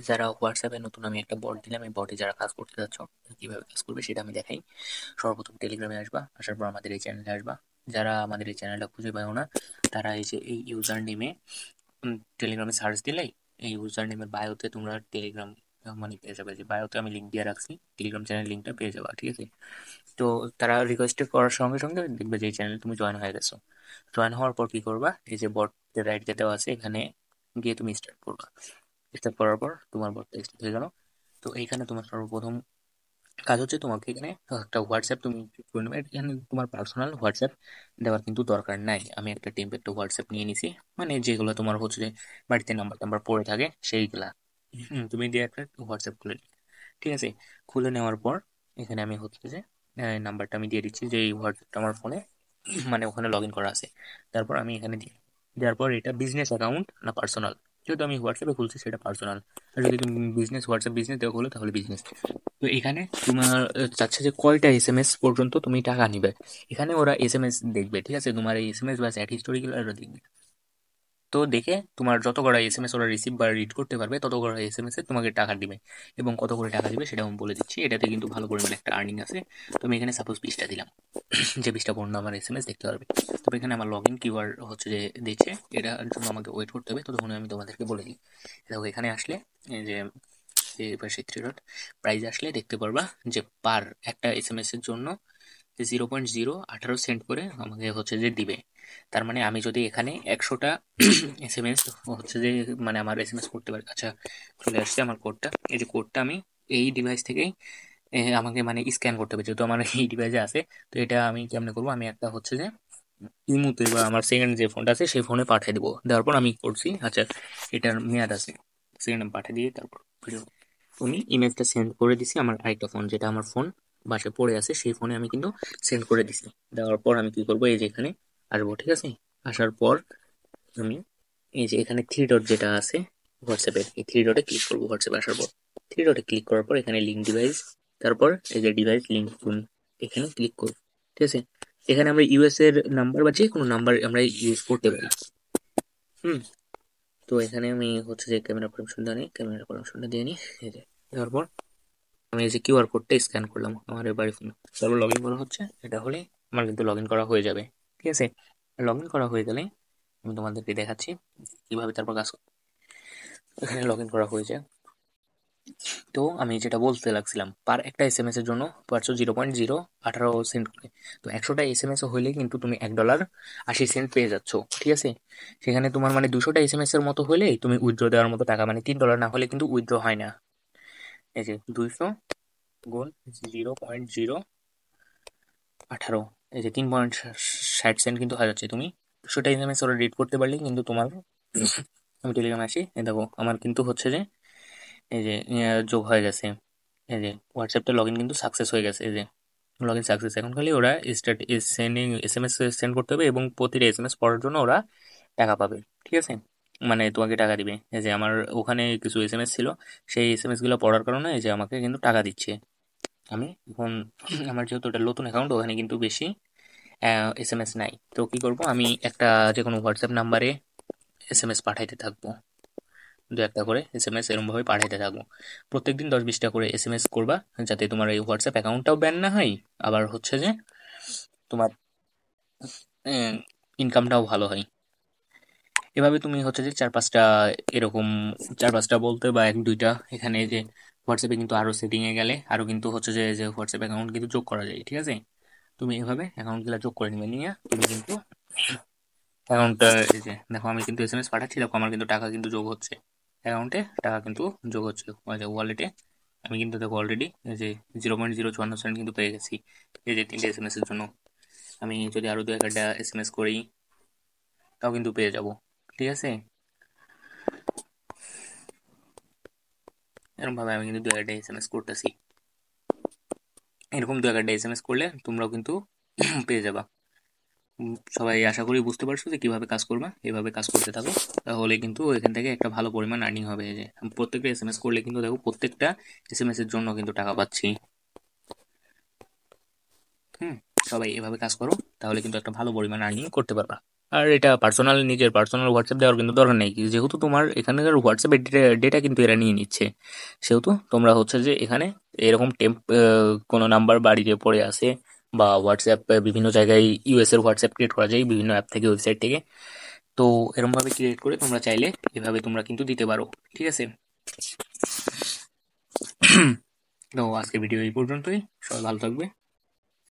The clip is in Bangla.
যারা হোয়াটসঅ্যাপে নতুন আমি একটা বট দিলাম, এই বটে যারা কাজ করতে যাচ্ছ কিভাবে কাজ করবে সেটা আমি দেখাই। সর্বপ্রথম টেলিগ্রামে আসবা, আসার পর আমাদের এই চ্যানেলে আসবা। যারা আমাদের এই চ্যানেলটা খুঁজে পাও না, তারা এই যে এই ইউজার নেমে টেলিগ্রামে সার্চ দিলেই এই ইউজার নেমের বায়োতে তোমরা টেলিগ্রাম মানে পেয়ে যাবে। যে বায়োতে আমি লিঙ্ক দিয়ে রাখছি, টেলিগ্রাম চ্যানেল লিঙ্কটা পেয়ে যাবা, ঠিক আছে? তো তারা রিকোয়েস্ট করার সঙ্গে সঙ্গে দেখবে যে এই চ্যানেলে তুমি জয়েন হয়ে গেছো। জয়েন হওয়ার পর কি করবা, এই যে বট রাইট যেটা আছে এখানে গিয়ে তুমি স্টার্ট করবা। স্টার্ট করার পর তোমার বটটা স্টার্ট হয়ে গেল। তো এইখানে তোমার সর্বপ্রথম কাজ হচ্ছে তোমাকে এখানে একটা হোয়াটসঅ্যাপ তুমি চুজ করে নেবে। এখানে তোমার পার্সোনাল হোয়াটসঅ্যাপ দেওয়ার কিন্তু দরকার নাই। আমি একটা টেমপ্লেট হোয়াটসঅ্যাপ নিয়ে নিছি, মানে যেগুলো তোমার হচ্ছে যে বাড়িতে নাম্বার টাম্বার পড়ে থাকে সেইগুলা। তুমি দিয়ে একটা হোয়াটসঅ্যাপ খুলে নিলে, ঠিক আছে? খুলে নেওয়ার পর এখানে আমি হচ্ছে যে নাম্বারটা আমি দিয়ে দিচ্ছি যে এই হোয়াটসঅ্যাপটা আমার ফোনে মানে ওখানে লগ ইন করা আছে। তারপর আমি এখানে দিই, দেওয়ার পর এটা বিজনেস অ্যাকাউন্ট না পার্সোনাল, যেহেতু আমি হোয়াটসঅ্যাপে খুলছি সেটা পার্সোনাল। আর যদি তুমি বিজনেস হোয়াটসঅ্যাপ বিজনেস দেওয়া হলো তাহলে বিজনেস। তো এখানে তোমার চাচ্ছে যে কয়টা এসএমএস পর্যন্ত তুমি টাকা নিবে। এখানে ওরা এসএমএস দেখবে, ঠিক আছে? তোমার এই এসএমএস বা চ্যাট হিস্টোরিগুলো ওরা দেখবে। তো দেখে তোমার যত কটা এসএমএস ওরা রিসিভ বা রিড করতে পারবে তত কটা এসএমএস এ তোমাকে টাকা দিবে। এবং কত করে টাকা দিবে সেটা আমি বলে দিচ্ছি। এটাতে কিন্তু ভালো পরিমাণে একটা আর্নিং আছে। তো আমি এখানে সাপোজ 20টা দিলাম, যে 20টা পণ্য আমার এসএমএস দেখতে পারবে। তবে এখানে আমার লগ ইন কিওয়ার্ড হচ্ছে যে দিচ্ছে, এটার জন্য আমাকে ওয়েট করতে হবে, ততক্ষণ আমি তোমাদেরকে বলে দিই। দেখো এখানে আসলে এই যে এই পাশে থ্রি ডট প্রাইস আসলে দেখতে পারবা যে পার একটা এসএমএস এর জন্য 0.018 সেন্ট করে আমাকে হচ্ছে যে দিবে। তার মানে আমি যদি এখানে 100টা এসএমএস হচ্ছে যে মানে আমার এসএমএস করতে পারি। আচ্ছা, চলে আসছে আমার কোডটা। এই যে কোডটা আমি এই ডিভাইস থেকেই আমাকে মানে স্ক্যান করতে হবে, যেহেতু আমার এই ডিভাইসে আছে। তো এটা আমি কেমনে করবো, আমি একটা হচ্ছে যে ইমুতে বা আমার সেকেন্ড যে ফোনটা আছে সেই ফোনে পাঠিয়ে দেবো। দেওয়ার পর আমি করছি, আচ্ছা এটার মেয়াদ আছে, সেকেন্ড পাঠিয়ে দিয়ে তারপর ভিডিও আমি ইমেজটা সেন্ড করে দিছি। আমার আরেকটা ফোন, যেটা আমার ফোন বাসায় পড়ে আছে, সেই ফোনে আমি কিন্তু সেন্ড করে দিছি। দেওয়ার পর আমি কি করবো, এই যে এখানে আসবো, ঠিক আছে? আসার পর আমি এই যে এখানে থ্রি ডট যেটা আছে হোয়াটসঅ্যাপের, এই থ্রি ডটে ক্লিক করবো। হোয়াটসঅ্যাপে আসার পর থ্রি ডটে ক্লিক করার পর এখানে লিঙ্ক ডিভাইস, তারপর এই যে ডিভাইস লিঙ্ক এখানে ক্লিক করবো, ঠিক আছে? এখানে আমরা ইউএস এর নাম্বার বা যে কোনো নাম্বার আমরা ইউজ করতে পারি। হুম। তো এখানে আমি হচ্ছে যে ক্যামেরা পারমিশনটা নিই, ক্যামেরা পারমিশনটা দিয়ে নিই। এই যে দেওয়ার পর আমি এই যে কিউআর কোডটা স্ক্যান করলাম আমার এবারে ফোনে। তারপর লগ ইন করা হচ্ছে, এটা হলে আমার কিন্তু লগ ইন করা হয়ে যাবে, ঠিক আছে? লগ ইন করা হয়ে গেলে আমি তোমাদেরকে দেখাচ্ছি কিভাবে তারপর কাজ করবে। এখানে লগ ইন করা হয়েছে। তো আমি যেটা বলতে লাগছিলাম, পার একটা এসএমএস এর জন্য পাচ্ছ 0.018 করে। তো 100টা এসএমএস হইলে কিন্তু তুমি $1.80 পেয়ে যাচ্ছ, ঠিক আছে? সেখানে তোমার মানে 200টা এসএমএস এর মতো হলে তুমি উইথড্র দেওয়ার মতো টাকা, মানে $3 না হলে কিন্তু উইথড্র হয় না। এই যে 200 গুণ 0.018, এই যে 3.60 সেন্ট কিন্তু হয়ে যাচ্ছে। তুমি 200টা এসএমএস ওরা রিড করতে পারলে কিন্তু তোমার আমি টেলিগ্রামে আসি, এই দেখো আমার কিন্তু হচ্ছে যে এই যে যোগ হয়ে গেছে। এই যে হোয়াটসঅ্যাপটা লগ ইন কিন্তু সাকসেস হয়ে গেছে। এই যে লগ ইন সাকসেস। এখন খালি ওরা স্টার্ট সেন্ডিং এসএমএস সেন্ড করতে হবে এবং প্রতিটা এসএমএস পড়ার জন্য ওরা টাকা পাবে, ঠিক আছে? মানে তোমাকে টাকা দিবে। এই যে আমার ওখানে কিছু এসএমএস ছিল, সেই এসএমএস গুলো পড়ার কারণে এই যে আমাকে কিন্তু টাকা দিচ্ছে। আমি এখন আমার যেহেতু এটা নতুন অ্যাকাউন্ট, ওখানে কিন্তু বেশি এসএমএস নাই। তো কি করব, আমি একটা যে কোনো হোয়াটসঅ্যাপ নাম্বারে এসএমএস পাঠাইতে থাকবো। দু একটা করে এসএমএস এরকম ভাবে পাঠাইতে থাকবো। প্রত্যেকদিন 10-20টা করে এসএমএস করবা, যাতে তোমার এই হোয়াটসঅ্যাপ অ্যাকাউন্টটাও ব্যান না হয়, আবার হচ্ছে যে তোমার ইনকামটাও ভালো হয়। এভাবে তুমি হচ্ছে যে 4-5টা এরকম, 4-5টা বলতে বা 1-2টা এখানে যে হোয়াটসঅ্যাপে কিন্তু আরো সেটিং এ গেলে আরো কিন্তু হচ্ছে যে যে হোয়াটসঅ্যাপ অ্যাকাউন্ট কিন্তু যোগ করা যায়, ঠিক আছে? তুমি এভাবে অ্যাকাউন্ট গুলা যোগ করে নিবে, নিয়ে তুমি কিন্তু অ্যাকাউন্টটা এই যে দেখো আমি কিন্তু এসএমএস পাঠাচ্ছি, দেখো আমার কিন্তু টাকা কিন্তু যোগ হচ্ছে অ্যাকাউন্টে, টাকা কিন্তু যোগ হচ্ছে ওয়ালেটে। আমি কিন্তু দেখো অলরেডি এই যে 0.054 সেন্ট কিন্তু পেয়ে গেছি এই যে 3টে এসএমএস এর জন্য। আমি যদি আরো 2-1টা এসএমএস করি তাও কিন্তু পেয়ে যাব, ঠিক আছে? এরকম ভাবে আমি কিন্তু 2-1টা এসএমএস করতেছি। এরকম 2-1টা এসএমএস করলে তোমরাও কিন্তু পেয়ে যাবা। সবাই আশা করি বুঝতে পারছো যে কিভাবে কাজ করবা। এভাবে কাজ করতে থাকো, তাহলে কিন্তু এখান থেকে একটা ভালো পরিমাণ আর্নিং হবে। এই যে আমি প্রত্যেকটা এসএমএস করলে কিন্তু দেখো প্রত্যেকটা এসএমএস এর জন্য কিন্তু টাকা পাচ্ছি। হুম। সবাই এভাবে কাজ করো, তাহলে কিন্তু একটা ভালো পরিমাণ আর্নিং করতে পারবা। আর এটা পার্সোনাল, নিজের পার্সোনাল হোয়াটসঅ্যাপ দেওয়ার কিন্তু দরকার নেই, যেহেতু তোমার এখানকার হোয়াটসঅ্যাপের ডেটা কিন্তু এরা নিয়ে নিচ্ছে, সেহেতু তোমরা হচ্ছে যে এখানে এরকম কোনো নাম্বার বাড়িতে পড়ে আসে বা হোয়াটসঅ্যাপ বিভিন্ন জায়গায় ইউএস এর হোয়াটসঅ্যাপ ক্রিয়েট করা যায় বিভিন্ন অ্যাপ থেকে, ওয়েবসাইট থেকে। তো এরকমভাবে ক্রিয়েট করে তোমরা চাইলে এভাবে তোমরা কিন্তু দিতে পারো, ঠিক আছে? তো আজকের ভিডিও এই পর্যন্তই, সবাই ভালো থাকবে।